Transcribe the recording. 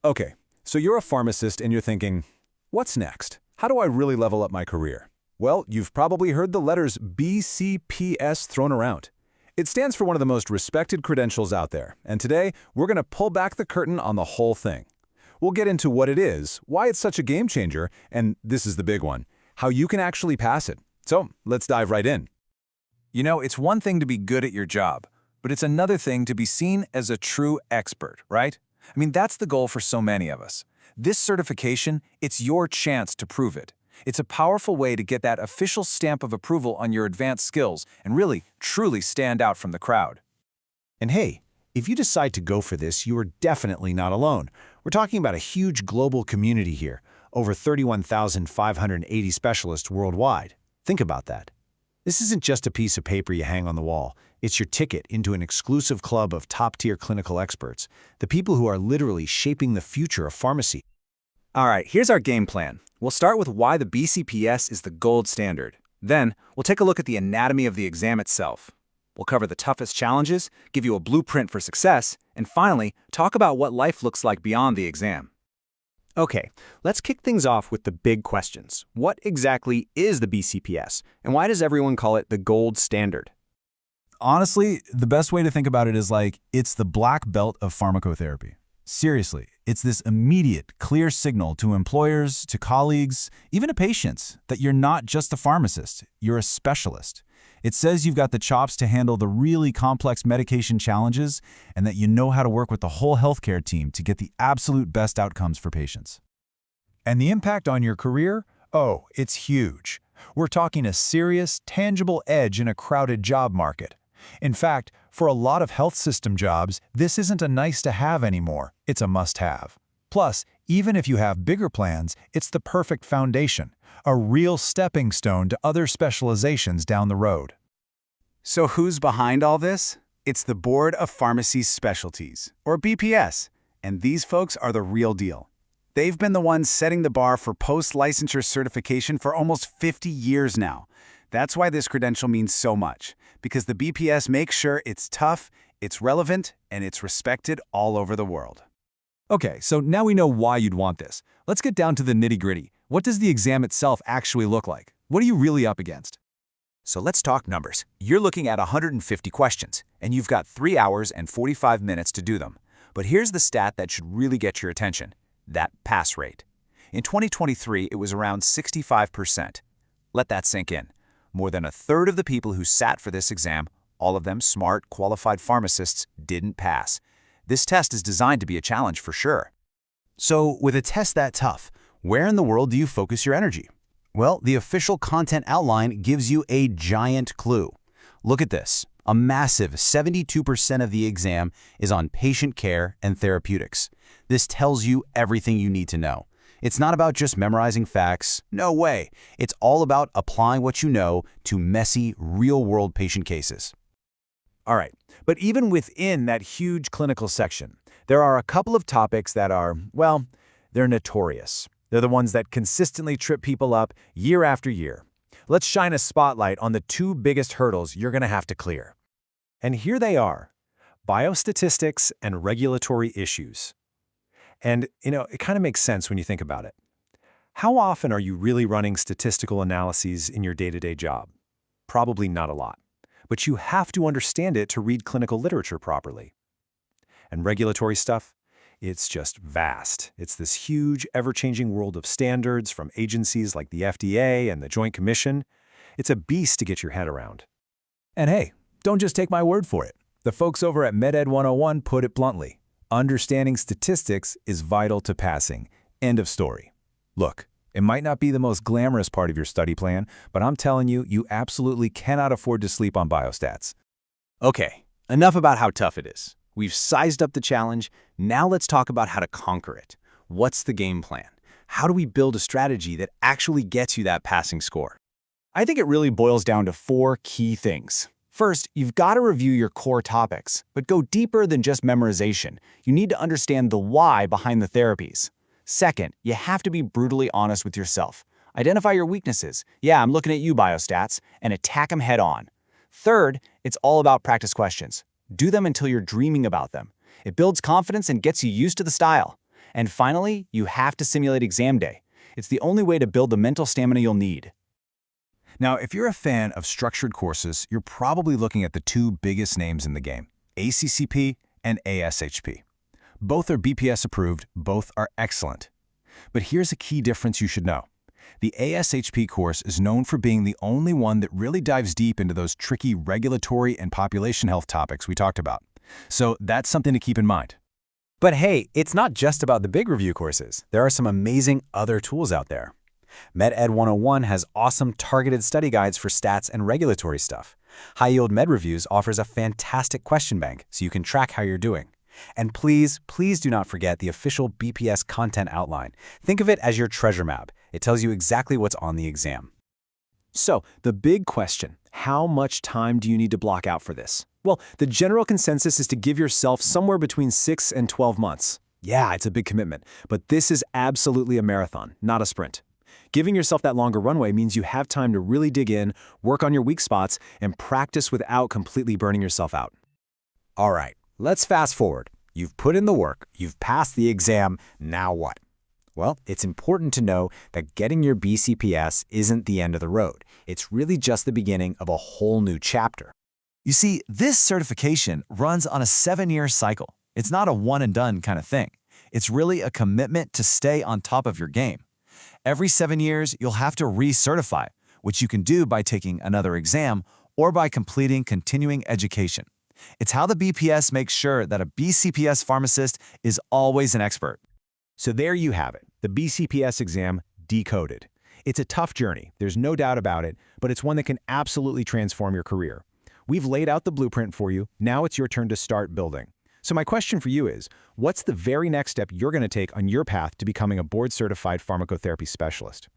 Okay, so you're a pharmacist and you're thinking, what's next? How do I really level up my career? Well, you've probably heard the letters BCPS thrown around. It stands for one of the most respected credentials out there, and today we're going to pull back the curtain on the whole thing. We'll get into what it is, why it's such a game changer, and this is the big one, how you can actually pass it. So let's dive right in. You know, it's one thing to be good at your job, but it's another thing to be seen as a true expert, right? I mean, that's the goal for so many of us. This certification, it's your chance to prove it. It's a powerful way to get that official stamp of approval on your advanced skills and really, truly stand out from the crowd. And hey, if you decide to go for this, you are definitely not alone. We're talking about a huge global community here, over 31,580 specialists worldwide. Think about that. This isn't just a piece of paper you hang on the wall. It's your ticket into an exclusive club of top-tier clinical experts, the people who are literally shaping the future of pharmacy. All right, here's our game plan. We'll start with why the BCPS is the gold standard. Then, we'll take a look at the anatomy of the exam itself. We'll cover the toughest challenges, give you a blueprint for success, and finally, talk about what life looks like beyond the exam. Okay, let's kick things off with the big questions. What exactly is the BCPS, and why does everyone call it the gold standard? Honestly, the best way to think about it is like it's the black belt of pharmacotherapy. Seriously, it's this immediate, clear signal to employers, to colleagues, even to patients that you're not just a pharmacist, you're a specialist. It says you've got the chops to handle the really complex medication challenges and that you know how to work with the whole healthcare team to get the absolute best outcomes for patients. And the impact on your career? Oh, it's huge. We're talking a serious, tangible edge in a crowded job market. In fact, for a lot of health system jobs, this isn't a nice-to-have anymore, it's a must-have. Plus, even if you have bigger plans, it's the perfect foundation, a real stepping stone to other specializations down the road. So who's behind all this? It's the Board of Pharmacy Specialties, or BPS, and these folks are the real deal. They've been the ones setting the bar for post-licensure certification for almost 50 years now. That's why this credential means so much, because the BPS makes sure it's tough, it's relevant, and it's respected all over the world. Okay, so now we know why you'd want this. Let's get down to the nitty-gritty. What does the exam itself actually look like? What are you really up against? So let's talk numbers. You're looking at 150 questions, and you've got 3 hours and 45 minutes to do them. But here's the stat that should really get your attention: that pass rate. In 2023, it was around 65%. Let that sink in. More than a third of the people who sat for this exam, all of them smart, qualified pharmacists, didn't pass. This test is designed to be a challenge for sure. So, with a test that tough, where in the world do you focus your energy? Well, the official content outline gives you a giant clue. Look at this. A massive 72% of the exam is on patient care and therapeutics. This tells you everything you need to know. It's not about just memorizing facts. No way. It's all about applying what you know to messy, real-world patient cases. All right, but even within that huge clinical section, there are a couple of topics that are, well, they're notorious. They're the ones that consistently trip people up year after year. Let's shine a spotlight on the two biggest hurdles you're going to have to clear. And here they are: biostatistics and regulatory issues. And, it kind of makes sense when you think about it. How often are you really running statistical analyses in your day-to-day job? Probably not a lot. But you have to understand it to read clinical literature properly. And regulatory stuff? It's just vast. It's this huge, ever-changing world of standards from agencies like the FDA and the Joint Commission. It's a beast to get your head around. And hey, don't just take my word for it. The folks over at MedEd 101 put it bluntly. Understanding statistics is vital to passing. End of story. Look, it might not be the most glamorous part of your study plan, but I'm telling you, you absolutely cannot afford to sleep on biostats. Okay, enough about how tough it is. We've sized up the challenge. Now let's talk about how to conquer it. What's the game plan? How do we build a strategy that actually gets you that passing score? I think it really boils down to 4 key things. First, you've got to review your core topics, but go deeper than just memorization. You need to understand the why behind the therapies. Second, you have to be brutally honest with yourself. Identify your weaknesses. Yeah, I'm looking at you, biostats, and attack them head on. Third, it's all about practice questions. Do them until you're dreaming about them. It builds confidence and gets you used to the style. And finally, you have to simulate exam day. It's the only way to build the mental stamina you'll need. Now, if you're a fan of structured courses, you're probably looking at the two biggest names in the game, ACCP and ASHP. Both are BPS approved, both are excellent. But here's a key difference you should know. The ASHP course is known for being the only one that really dives deep into those tricky regulatory and population health topics we talked about. So that's something to keep in mind. But hey, it's not just about the big review courses. There are some amazing other tools out there. MedEd 101 has awesome targeted study guides for stats and regulatory stuff. High Yield Med Reviews offers a fantastic question bank so you can track how you're doing. And please do not forget the official BPS content outline. Think of it as your treasure map. It tells you exactly what's on the exam. So, the big question, how much time do you need to block out for this? Well, the general consensus is to give yourself somewhere between 6 and 12 months. Yeah, it's a big commitment, but this is absolutely a marathon, not a sprint. Giving yourself that longer runway means you have time to really dig in, work on your weak spots, and practice without completely burning yourself out. All right, let's fast forward. You've put in the work, you've passed the exam, now what? Well, it's important to know that getting your BCPS isn't the end of the road. It's really just the beginning of a whole new chapter. You see, this certification runs on a 7-year cycle. It's not a one-and-done kind of thing. It's really a commitment to stay on top of your game. Every 7 years, you'll have to recertify, which you can do by taking another exam or by completing continuing education. It's how the BPS makes sure that a BCPS pharmacist is always an expert. So there you have it, the BCPS exam decoded. It's a tough journey, there's no doubt about it, but it's one that can absolutely transform your career. We've laid out the blueprint for you, now it's your turn to start building. So my question for you is, what's the very next step you're going to take on your path to becoming a board-certified pharmacotherapy specialist?